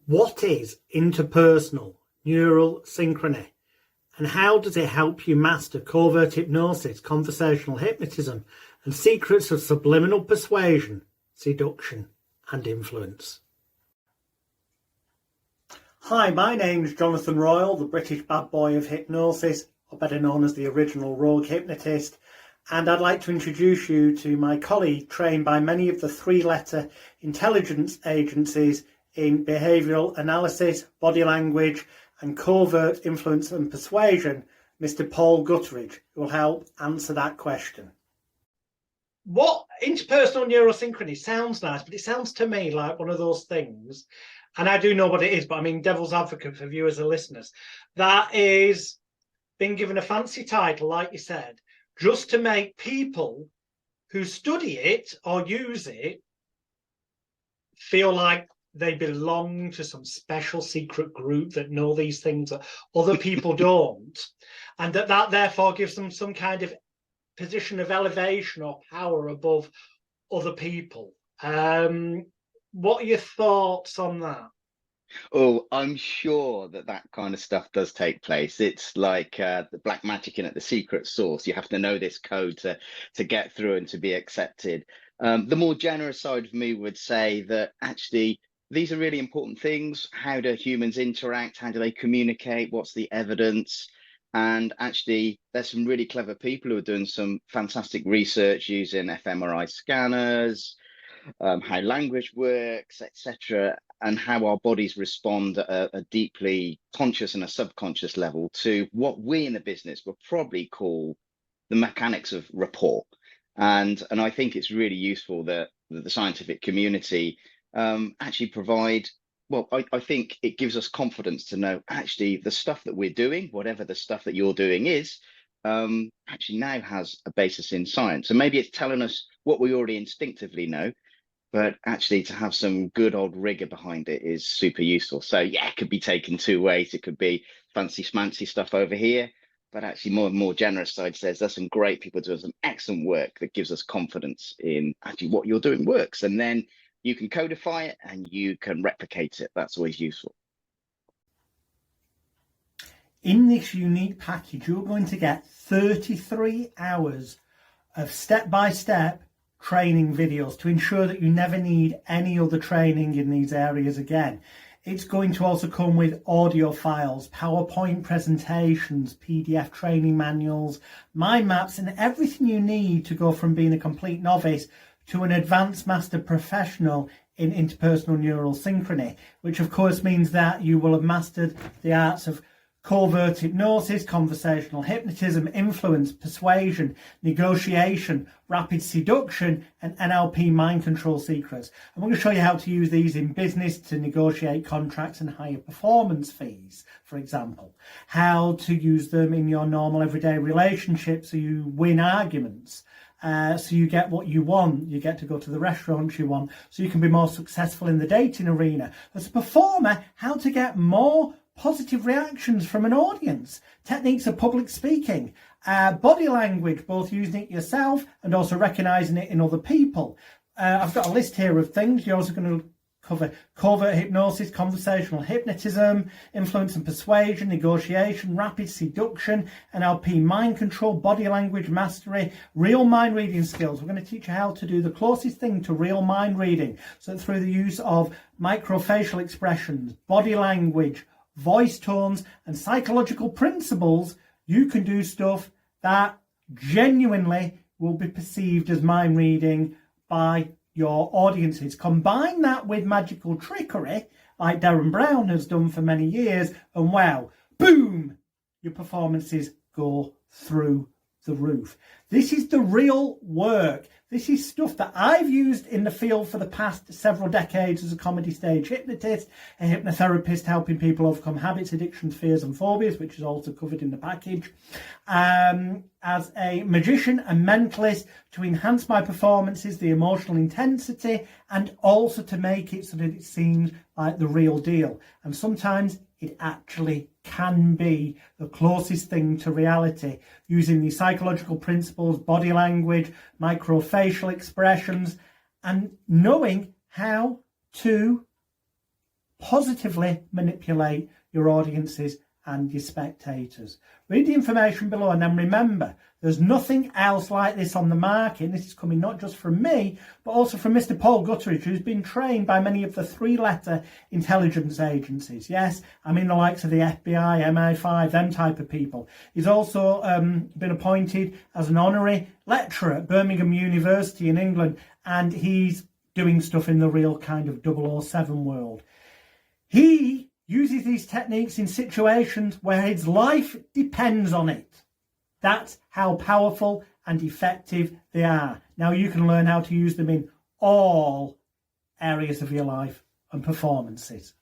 What is interpersonal neural synchrony, and how does it help you master covert hypnosis, conversational hypnotism, and secrets of subliminal persuasion, seduction, and influence? Hi, my name's Jonathan Royal, the British bad boy of hypnosis, or better known as the original rogue hypnotist, and I'd like to introduce you to my colleague trained by many of the three-letter intelligence agencies in behavioural analysis, body language and covert influence and persuasion, Mr. Paul Gutteridge, who will help answer that question. What interpersonal neurosynchrony sounds nice, but it sounds to me like one of those things, and I do know what it is, but I mean devil's advocate for viewers and listeners, that is being given a fancy title, like you said, just to make people who study it or use it feel like they belong to some special secret group that know these things that other people don't, and that therefore gives them some kind of position of elevation or power above other people. What are your thoughts on that? Oh, I'm sure that kind of stuff does take place. It's like the black magic in at the secret source. You have to know this code to get through and to be accepted. The more generous side of me would say that actually these are really important things. How do humans interact? How do they communicate? What's the evidence? And actually, there's some really clever people who are doing some fantastic research using fMRI scanners, how language works, etc., and how our bodies respond at a deeply conscious and a subconscious level to what we in the business will probably call the mechanics of rapport. And I think it's really useful that the scientific community actually provide, well, I think it gives us confidence to know actually the stuff that we're doing, whatever the stuff that you're doing is, actually now has a basis in science. And maybe it's telling us what we already instinctively know, but actually to have some good old rigor behind it is super useful. So yeah, it could be taken two ways. It could be fancy schmancy stuff over here, but actually more generous side says there's some great people doing some excellent work that gives us confidence in actually what you're doing works. And then you can codify it and you can replicate it. That's always useful. In this unique package, you're going to get 33 hours of step-by-step training videos to ensure that you never need any other training in these areas again. It's going to also come with audio files, PowerPoint presentations, PDF training manuals, mind maps, and everything you need to go from being a complete novice to an advanced master professional in interpersonal neural synchrony, which of course means that you will have mastered the arts of covert hypnosis, conversational hypnotism, influence, persuasion, negotiation, rapid seduction, and NLP mind control secrets. I'm going to show you how to use these in business to negotiate contracts and higher performance fees, for example. How to use them in your normal everyday relationships so you win arguments. So you get what you want, you get to go to the restaurants you want, so you can be more successful in the dating arena. As a performer, how to get more positive reactions from an audience, techniques of public speaking, body language, both using it yourself and also recognising it in other people. I've got a list here of things. You're also going to cover covert hypnosis, conversational hypnotism, influence and persuasion, negotiation, rapid seduction, NLP mind control, body language mastery, real mind reading skills. We're going to teach you how to do the closest thing to real mind reading. So through the use of microfacial expressions, body language, voice tones and psychological principles, you can do stuff that genuinely will be perceived as mind reading by your audiences. Combine that with magical trickery, like Darren Brown has done for many years, and wow, boom, your performances go through the roof. This is the real work. This is stuff that I've used in the field for the past several decades as a comedy stage hypnotist, a hypnotherapist helping people overcome habits, addictions, fears and phobias, which is also covered in the package, as a magician and mentalist to enhance my performances, the emotional intensity, and also to make it so that it seems like the real deal. And sometimes it actually can be the closest thing to reality, using the psychological principles, body language, microfacial expressions, and knowing how to positively manipulate your audiences and your spectators. Read the information below, and then remember, there's nothing else like this on the market. And this is coming not just from me, but also from Mr. Paul Gutteridge, who's been trained by many of the three-letter intelligence agencies. Yes, I mean the likes of the FBI, MI5, them type of people. He's also been appointed as an honorary lecturer at Birmingham University in England, and he's doing stuff in the real kind of 007 world. He uses these techniques in situations where his life depends on it. That's how powerful and effective they are. Now you can learn how to use them in all areas of your life and performances.